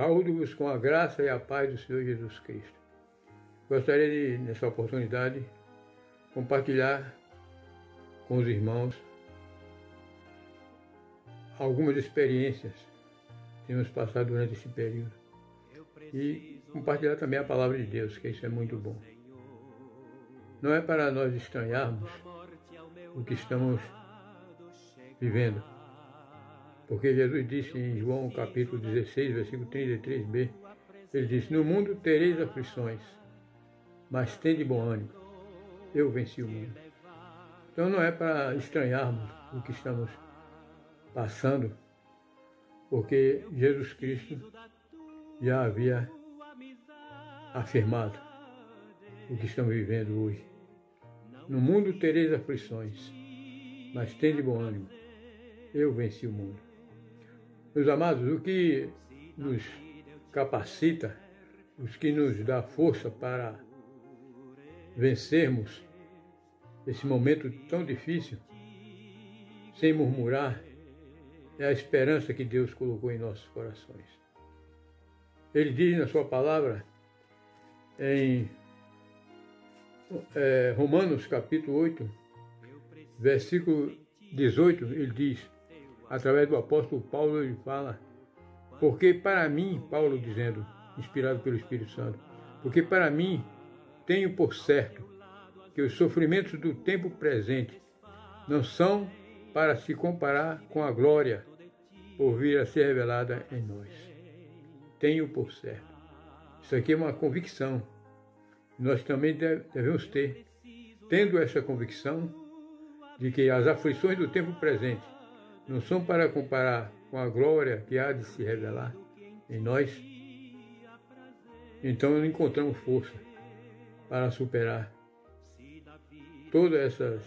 Saúdo-vos com a graça e a paz do Senhor Jesus Cristo. Gostaria de, nessa oportunidade, compartilhar com os irmãos algumas experiências que temos passado durante esse período e compartilhar também a palavra de Deus, que isso é muito bom. Não é para nós estranharmos o que estamos vivendo, porque Jesus disse em João capítulo 16, versículo 33b, ele disse: no mundo tereis aflições, mas tende bom ânimo, eu venci o mundo. Então não é para estranharmos o que estamos passando, porque Jesus Cristo já havia afirmado o que estamos vivendo hoje. No mundo tereis aflições, mas tende bom ânimo, eu venci o mundo. Meus amados, o que nos capacita, o que nos dá força para vencermos esse momento tão difícil, sem murmurar, é a esperança que Deus colocou em nossos corações. Ele diz na sua palavra, em Romanos capítulo 8, versículo 18, ele diz, através do apóstolo Paulo, ele fala: porque para mim, Paulo dizendo, inspirado pelo Espírito Santo, porque para mim tenho por certo que os sofrimentos do tempo presente não são para se comparar com a glória por vir a ser revelada em nós. Tenho por certo. Isso aqui é uma convicção. Nós também devemos ter. Tendo essa convicção de que as aflições do tempo presente não são para comparar com a glória que há de se revelar em nós, então encontramos força para superar todas essas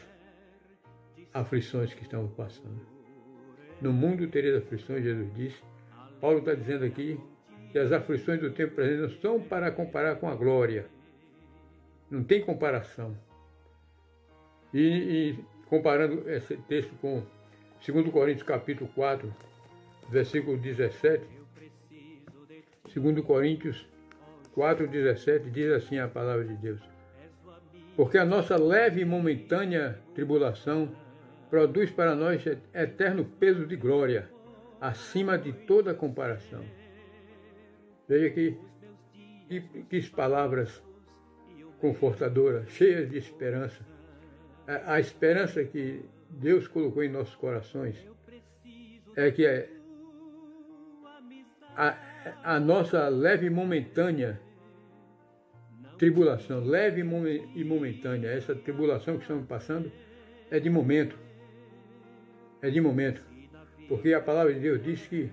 aflições que estamos passando. No mundo tereis aflições, Jesus disse. Paulo está dizendo aqui que as aflições do tempo presente não são para comparar com a glória. Não tem comparação. E comparando esse texto com 2 Coríntios capítulo 4, versículo 17, 2 Coríntios 4, 17, diz assim a palavra de Deus: porque a nossa leve e momentânea tribulação produz para nós eterno peso de glória, acima de toda comparação. Veja que palavras confortadoras, cheias de esperança. A esperança que Deus colocou em nossos corações é que a nossa leve e momentânea tribulação, leve e momentânea, essa tribulação que estamos passando é de momento. É de momento. Porque a palavra de Deus diz que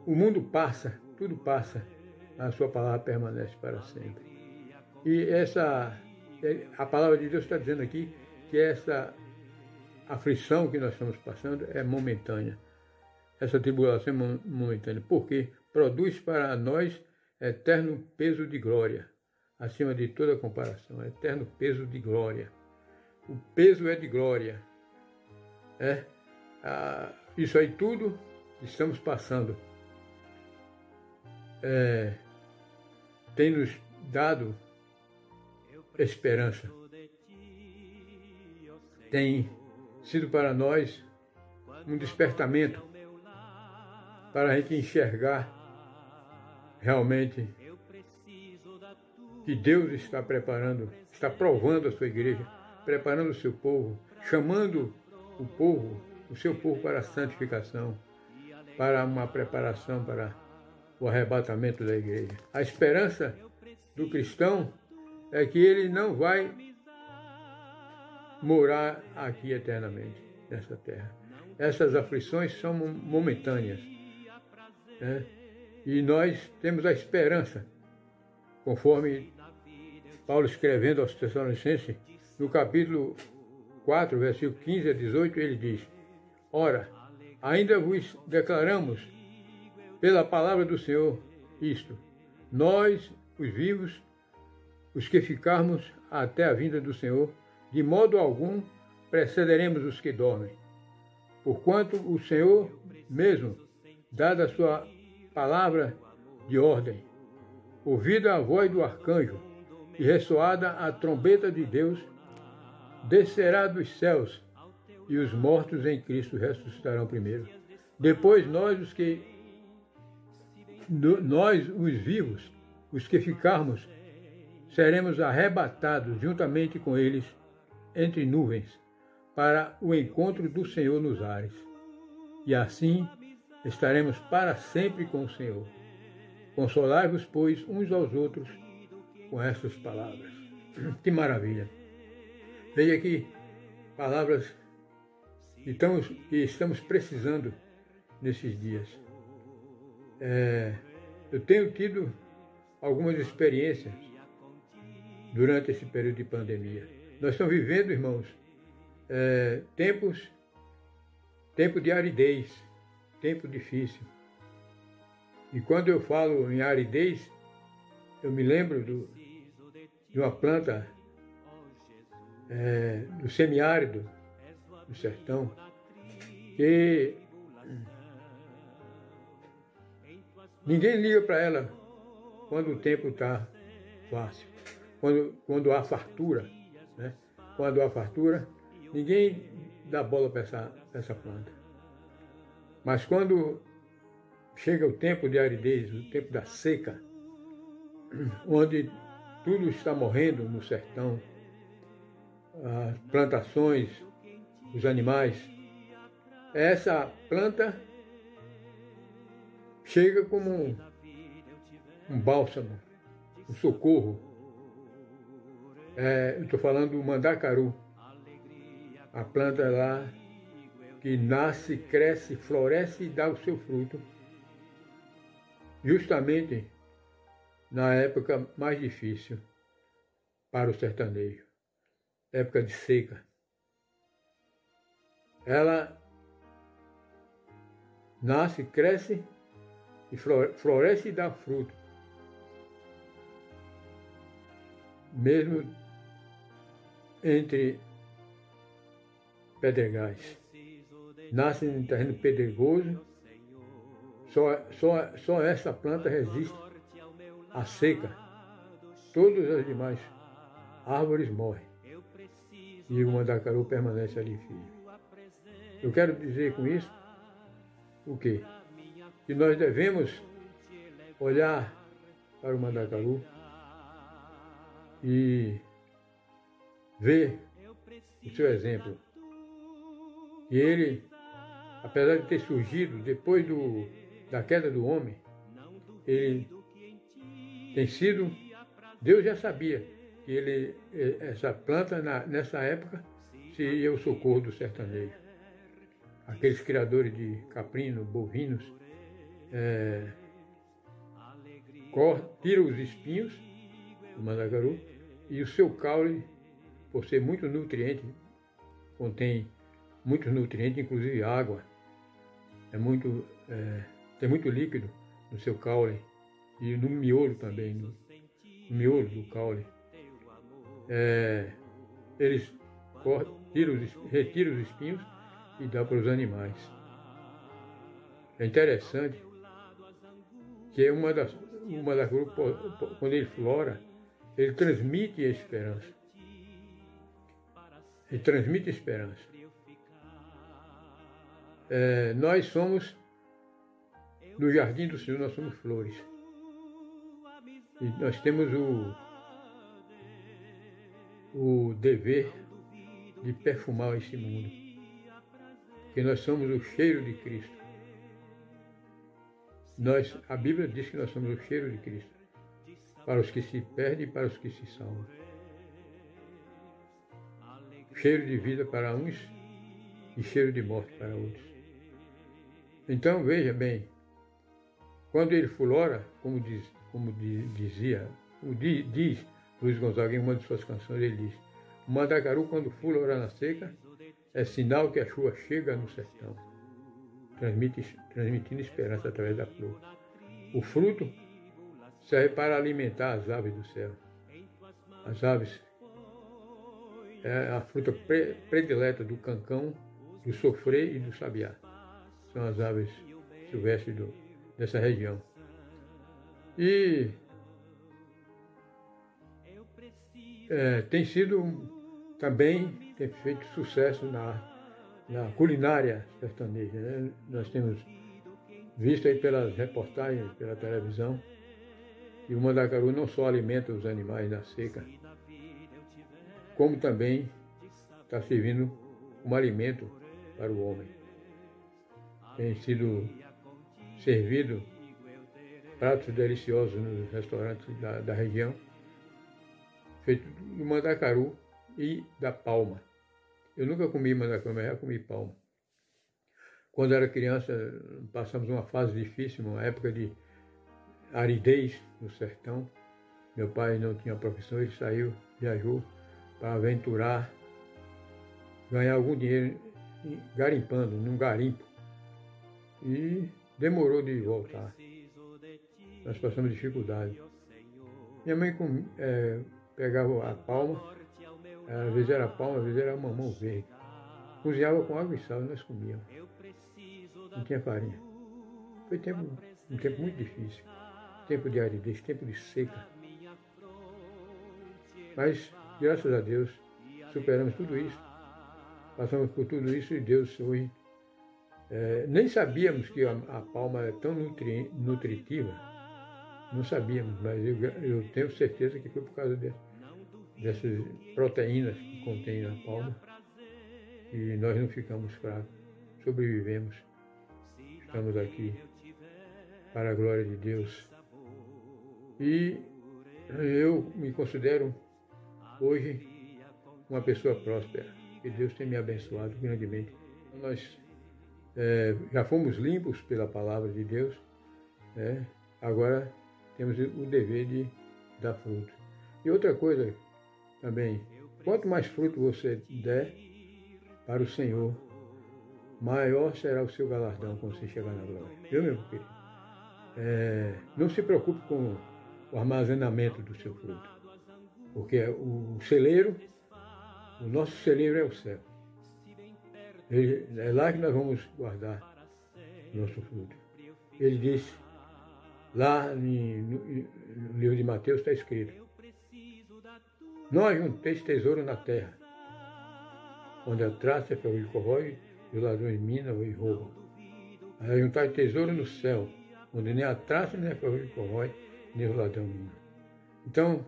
o mundo passa, tudo passa, a sua palavra permanece para sempre. E a palavra de Deus está dizendo aqui que essa aflição que nós estamos passando é momentânea. Essa tribulação é momentânea. Porque produz para nós eterno peso de glória, acima de toda comparação. Eterno peso de glória. O peso é de glória. Isso aí tudo que estamos passando tem nos dado esperança. Tem sido para nós um despertamento para a gente enxergar realmente que Deus está preparando, está provando a sua igreja, preparando o seu povo, chamando o povo, o seu povo para a santificação, para uma preparação para o arrebatamento da igreja. A esperança do cristão é que ele não vai morar aqui eternamente, nessa terra. Essas aflições são momentâneas, né? E nós temos a esperança, conforme Paulo escrevendo aos Tessalonicenses, no capítulo 4, versículo 15 a 18, ele diz: ora, ainda vos declaramos pela palavra do Senhor isto: nós, os vivos, os que ficarmos até a vinda do Senhor, de modo algum precederemos os que dormem. Porquanto o Senhor mesmo, dada a sua palavra de ordem, ouvida a voz do arcanjo e ressoada a trombeta de Deus, descerá dos céus e os mortos em Cristo ressuscitarão primeiro. Depois nós, os vivos, os que ficarmos, seremos arrebatados juntamente com eles entre nuvens para o encontro do Senhor nos ares. E assim estaremos para sempre com o Senhor. Consolai-vos, pois, uns aos outros com essas palavras. Que maravilha! Veja aqui palavras que estamos precisando nesses dias. Eu tenho tido algumas experiências durante esse período de pandemia. Nós estamos vivendo, irmãos, tempo de aridez, tempo difícil. E quando eu falo em aridez, eu me lembro de uma planta do semiárido, do sertão, que ninguém liga para ela quando o tempo está fácil, quando há fartura, né? Quando há fartura, ninguém dá bola para essa planta. Mas quando chega o tempo de aridez, o tempo da seca, onde tudo está morrendo no sertão, as plantações, os animais, essa planta chega como um bálsamo, um socorro. Eu estou falando do mandacaru, a planta lá que nasce, cresce, floresce e dá o seu fruto, justamente na época mais difícil para o sertanejo, época de seca. Ela nasce, cresce e floresce e dá fruto, mesmo entre pedregais. Nasce em terreno pedregoso, só essa planta resiste à seca. Todas as demais árvores morrem e o mandacaru permanece ali firme. Eu quero dizer com isso o quê? Que nós devemos olhar para o mandacaru e ver o seu exemplo. E ele, apesar de ter surgido depois da queda do homem, ele tem sido, Deus já sabia que essa planta, nessa época, seria o socorro do sertanejo. Aqueles criadores de caprino, bovinos, tiram os espinhos do mandacaru e o seu caule, por ser muito nutriente, contém muitos nutrientes, inclusive água, tem muito líquido no seu caule e no miolo também, no miolo do caule. Eles retiram os espinhos e dão para os animais. É interessante que o mandacaru, quando ele flora, ele transmite a esperança. Ele transmite esperança. Nós somos, no jardim do Senhor, nós somos flores. E nós temos o dever de perfumar esse mundo. Porque nós somos o cheiro de Cristo. A Bíblia diz que nós somos o cheiro de Cristo. Para os que se perdem e para os que se salvam. Cheiro de vida para uns e cheiro de morte para outros. Então, veja bem, quando ele flora, como diz Luiz Gonzaga em uma de suas canções, ele diz: o mandacaru, quando flora na seca, é sinal que a chuva chega no sertão, transmitindo esperança através da flor. O fruto serve para alimentar as aves do céu. As aves é a fruta predileta do cancão, do sofrê e do sabiá. São as aves silvestres dessa região. E tem sido também, tem feito sucesso na culinária sertaneja, né? Nós temos visto aí pelas reportagens, pela televisão, que o mandacaru não só alimenta os animais na seca, como também está servindo como alimento para o homem. Tem sido servido pratos deliciosos nos restaurantes da região, feito do mandacaru e da palma. Eu nunca comi mandacaru, mas já comi palma. Quando era criança, passamos uma fase difícil, uma época de aridez no sertão. Meu pai não tinha profissão, ele saiu, viajou para aventurar, ganhar algum dinheiro garimpando, num garimpo. E demorou de voltar. Nós passamos dificuldade. Minha mãe pegava a palma, às vezes era palma, às vezes era mamão verde. Cozinhava com água e sal e nós comíamos. Não tinha farinha. Foi um tempo muito difícil. Tempo de aridez, tempo de seca. Mas, graças a Deus, superamos tudo isso. Passamos por tudo isso e Deus hoje... nem sabíamos que a palma é tão nutritiva. Não sabíamos, mas eu tenho certeza que foi por causa dessas proteínas que contém na palma. E nós não ficamos fracos, sobrevivemos. Estamos aqui para a glória de Deus. E eu me considero hoje uma pessoa próspera, que Deus tem me abençoado grandemente. Nós já fomos limpos pela palavra de Deus, né? Agora temos o dever de dar fruto. E outra coisa também, quanto mais fruto você der para o Senhor, maior será o seu galardão quando você chegar na glória. Viu, meu querido? Não se preocupe com o armazenamento do seu fruto, porque o nosso celeiro é o céu. É lá que nós vamos guardar o nosso fruto. Ele diz, lá no livro de Mateus está escrito: não ajunteis tesouro na terra, onde a traça, a ferrugem corrói, e os ladrões minam e roubam. Ajuntai tesouro no céu, onde nem a traça, nem a ferrugem corrói, nem os ladrões minam. Então,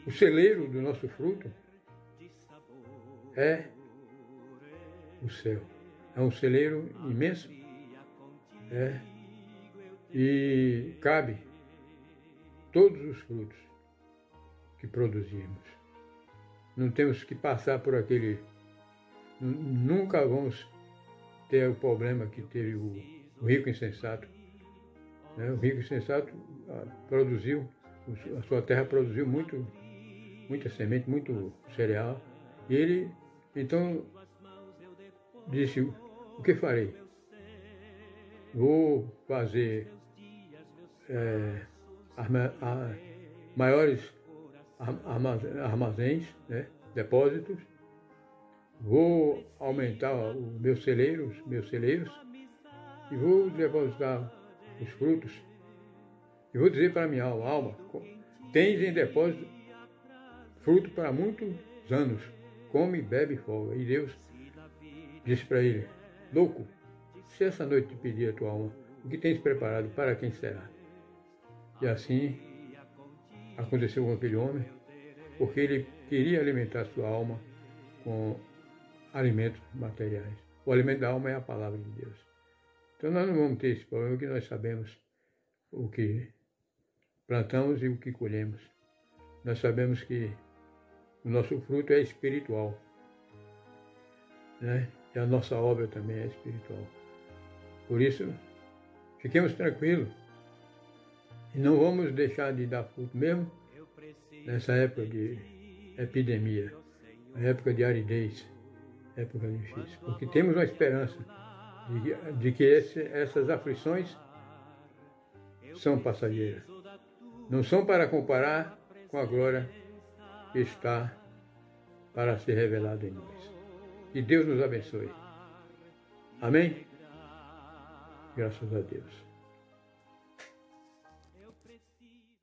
o celeiro do nosso fruto é o céu. É um celeiro imenso, e cabe todos os frutos que produzimos. Não temos que passar por aquele... Nunca vamos ter o problema que teve o rico insensato. O rico insensato produziu, a sua terra produziu muita semente, muito cereal, e ele, então, disse: o que farei? Vou fazer maiores armazéns, né, depósitos, vou aumentar os meus celeiros, e vou depositar os frutos. E vou dizer para a minha alma: tens em depósito fruto para muitos anos, come, bebe e folga. E Deus disse para ele: louco, se essa noite te pedir a tua alma, o que tens preparado, para quem será? E assim aconteceu com aquele homem, porque ele queria alimentar sua alma com alimentos materiais. O alimento da alma é a palavra de Deus. Então nós não vamos ter esse problema, porque nós sabemos o que plantamos e o que colhemos. Nós sabemos que o nosso fruto é espiritual, né? E a nossa obra também é espiritual. Por isso, fiquemos tranquilos e não vamos deixar de dar fruto mesmo nessa época de epidemia, a época de aridez, época difícil. Porque temos uma esperança de que essas aflições são passageiras. Não são para comparar com a glória que está para ser revelada em nós. Que Deus nos abençoe. Amém? Graças a Deus. preciso.